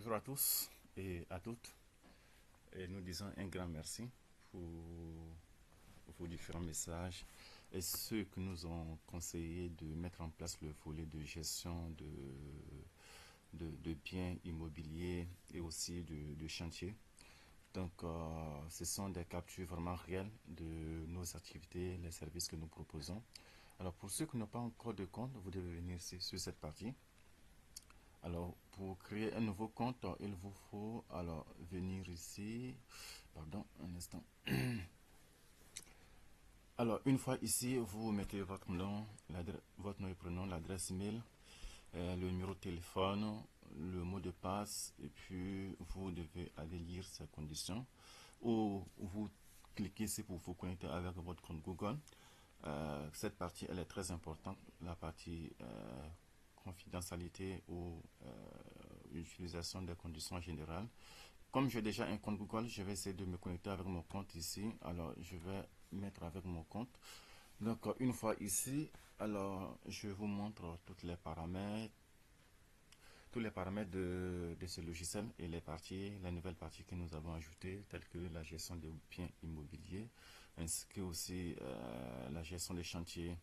Bonjour à tous et à toutes. Et nous disons un grand merci pour vos différents messages et ceux qui nous ont conseillé de mettre en place le volet de gestion de biens immobiliers et aussi de chantier. Donc, ce sont des captures vraiment réelles de nos activités, les services que nous proposons. Alors, pour ceux qui n'ont pas encore de compte, vous devez venir ici sur cette partie. Alors, pour créer un nouveau compte, il vous faut alors venir ici. Pardon, un instant. Alors, une fois ici, vous mettez votre nom et prénom, l'adresse email, le numéro de téléphone, le mot de passe, et puis vous devez aller lire ces conditions. Ou vous cliquez ici pour vous connecter avec votre compte Google. Cette partie, elle est très importante, la partie confidentialité ou utilisation des conditions générales. Comme j'ai déjà un compte Google, je vais essayer de me connecter avec mon compte ici. Alors, je vais mettre avec mon compte. Donc, une fois ici, alors, je vous montre tous les paramètres de ce logiciel et les nouvelles parties que nous avons ajoutées, telles que la gestion des biens immobiliers, ainsi que aussi la gestion des chantiers.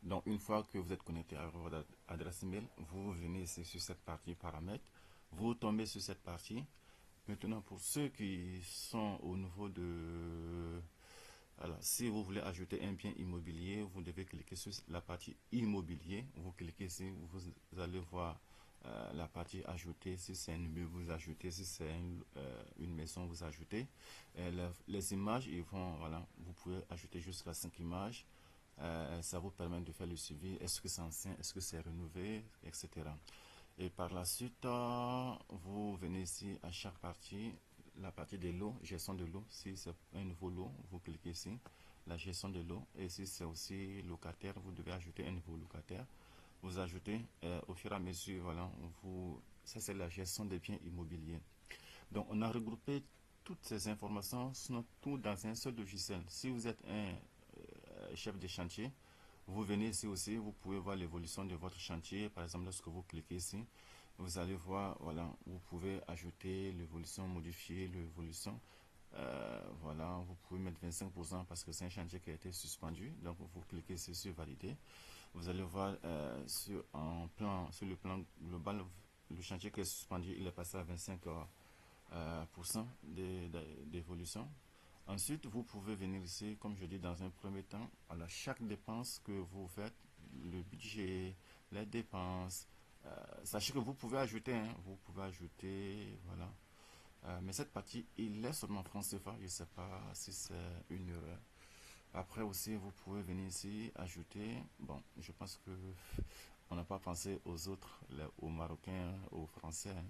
Donc, une fois que vous êtes connecté à votre adresse email, vous venez ici sur cette partie paramètres, vous tombez sur cette partie. Maintenant, pour ceux qui sont au niveau de... Alors, si vous voulez ajouter un bien immobilier, vous devez cliquer sur la partie immobilier. Vous cliquez ici, vous allez voir la partie ajouter. Si c'est un immeuble, vous ajoutez. Si c'est une maison, vous ajoutez. Les images, ils vont, voilà, vous pouvez ajouter jusqu'à 5 images. Ça vous permet de faire le suivi. Est-ce que c'est ancien? Est-ce que c'est rénové? Etc. Et par la suite, vous venez ici à chaque partie, la partie de l'eau, gestion de l'eau. Si c'est un nouveau lot, vous cliquez ici, la gestion de l'eau. Et si c'est aussi locataire, vous devez ajouter un nouveau locataire. Vous ajoutez au fur et à mesure, voilà, ça c'est la gestion des biens immobiliers. Donc on a regroupé toutes ces informations, sinon tout dans un seul logiciel. Si vous êtes un chef de chantier, vous venez ici aussi, vous pouvez voir l'évolution de votre chantier. Par exemple, lorsque vous cliquez ici, vous allez voir, voilà, vous pouvez ajouter l'évolution, modifier l'évolution. Voilà, vous pouvez mettre 25% parce que c'est un chantier qui a été suspendu. Donc, vous cliquez ici sur valider. Vous allez voir sur le plan global, le chantier qui est suspendu, il est passé à 25% d'évolution. Ensuite, vous pouvez venir ici, comme je dis dans un premier temps, à chaque dépense que vous faites, le budget, les dépenses. Sachez que vous pouvez ajouter, hein, vous pouvez ajouter, voilà. Mais cette partie, il est seulement franc CFA, je ne sais pas si c'est une erreur. Après aussi, vous pouvez venir ici, ajouter, bon, je pense que on n'a pas pensé aux autres, aux Marocains, aux Français, hein.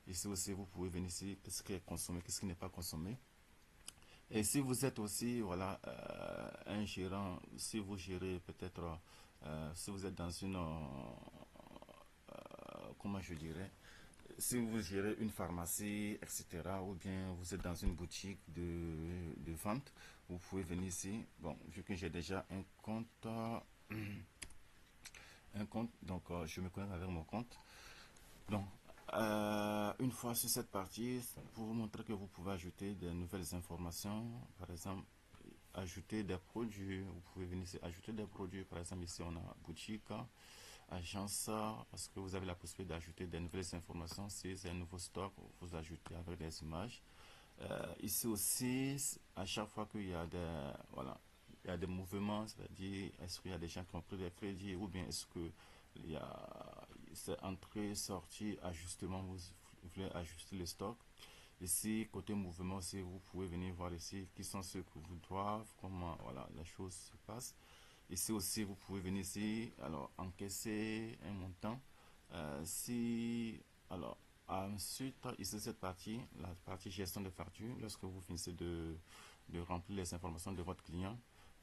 Ici aussi, vous pouvez venir ici, qu'est-ce qui est consommé, qu'est-ce qui n'est pas consommé. Et si vous êtes aussi, voilà, un gérant, si vous gérez peut-être, si vous êtes dans comment je dirais, si vous gérez une pharmacie, etc., ou bien vous êtes dans une boutique de vente, vous pouvez venir ici. Bon, vu que j'ai déjà un compte, donc je me connecte avec mon compte. Donc, une fois sur cette partie, pour vous montrer que vous pouvez ajouter de nouvelles informations, par exemple, ajouter des produits, vous pouvez venir ici ajouter des produits, par exemple ici on a boutique, agence, parce que vous avez la possibilité d'ajouter des nouvelles informations. Si c'est un nouveau stock, vous ajoutez avec des images. Ici aussi, à chaque fois qu'il y a des, voilà, il y a des mouvements, c'est-à-dire est-ce qu'il y a des gens qui ont pris des crédits ou bien est-ce que il y a c'est entrée, sortie, ajustement, vous voulez ajuster le stock. Ici, côté mouvement aussi, vous pouvez venir voir ici qui sont ceux que vous doivent, comment voilà, les choses se passent. Ici aussi, vous pouvez venir ici, alors encaisser un montant. Si, alors, ensuite, ici, cette partie, la partie gestion de facture, lorsque vous finissez de remplir les informations de votre client,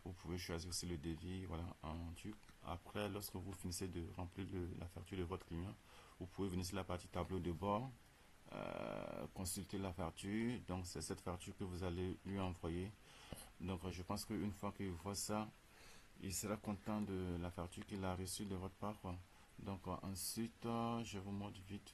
vous pouvez choisir aussi le devis, voilà, en truc. Après, lorsque vous finissez de remplir la facture de votre client, vous pouvez venir sur la partie tableau de bord, consulter la facture. Donc, c'est cette facture que vous allez lui envoyer. Donc, je pense qu'une fois qu'il voit ça, il sera content de la facture qu'il a reçue de votre part, quoi. Donc ensuite, je vous montre vite